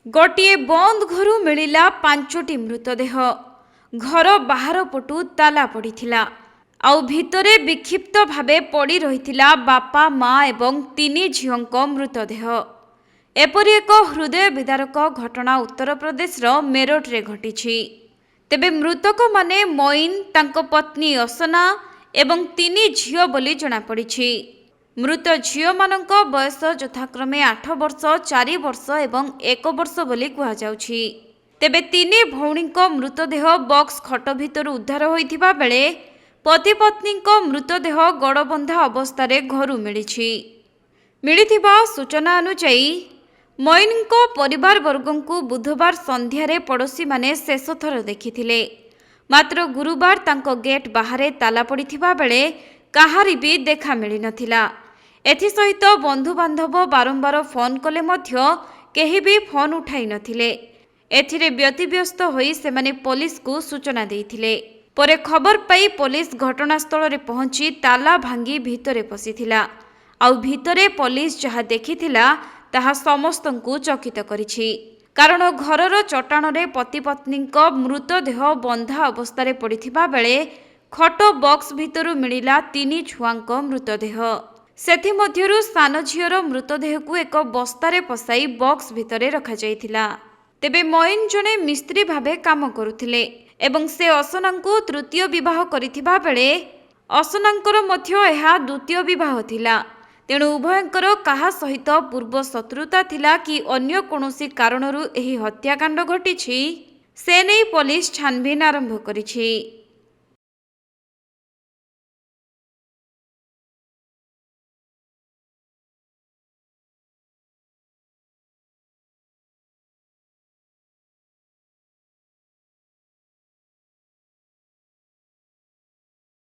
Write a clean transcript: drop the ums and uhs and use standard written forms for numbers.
गोटे बंद घरू मिलिला 5टी मृतदेह। घर बाहर पटु ताला पड़िथिला। आउ भितरे विक्षिप्त भावे पड़ी रहिथिला बापा माँ एवं 3 झीओंक मृतदेह। एपरि एक हृदय विदारक घटना उत्तर प्रदेश मेरठ रे घटिछि। तेबे मृतक माने मोइन, तांको पत्नी असना एवं 3 झीओ बोली जଣା पड़िछि। मृत झीओ मानक बयस यथाक्रमे 8 वर्ष, 4 वर्ष एवं 1 वर्ष बोली कुहा जाउछि। तेबे 3 भौणीक मृतदेह बक्स खट भितर उद्धार होइथिबा बेले पति पत्नीक मृतदेह गड़बंधा अवस्था घरू मिलिथिबा सूचना अनुसार मोइनक परिवार वर्गंकु बुधवार संध्यारे पड़ोशी माने शेष थर देखिथिले। मात्र गुरुवार तांको गेट बाहरे ताला पड़िथिबा बेले काहारी भी देखा मिली नथिला। एथिसहित बंधुबांधव बारंबार फोन कले मध्य केही भी फोन उठाई नथिले। एथिरे व्यतिव्यस्त होई सेमाने पुलिस को सूचना देइथिले। परे खबर पाई पुलिस घटनास्थल रे पहुंची ताला भांगी भितरे पसिथिला। आउ भितरे पुलिस जहा देखिथिला ताहा समस्तंकु चकित करिछि। कारण घरर चट्टाण रे पति पत्नीक मृतदेह बंधा अवस्था पड़िथिबा बेले खट बक्स भितरु मिलिला 3 छुआंक मृतदेह। सेथि मध्यरु सान झीयर मृतदेह को एक बस्तारे पसाई बक्स भितरे रखा जाइथिला। तेबे मोइन जणे मिस्त्री भावे काम करुथिले एवं से असनांकु तृतीय विवाह करिथिबा बेले असनांकर मध्य एहा द्वितीय विवाह थिला। तेणु उभयंकर काहा सहित पूर्व शत्रुता थिला कि अन्य कोनोसी कारणरू एही हत्याकांड घटिछि से नै पुलिस छानबीन आरंभ करिछि।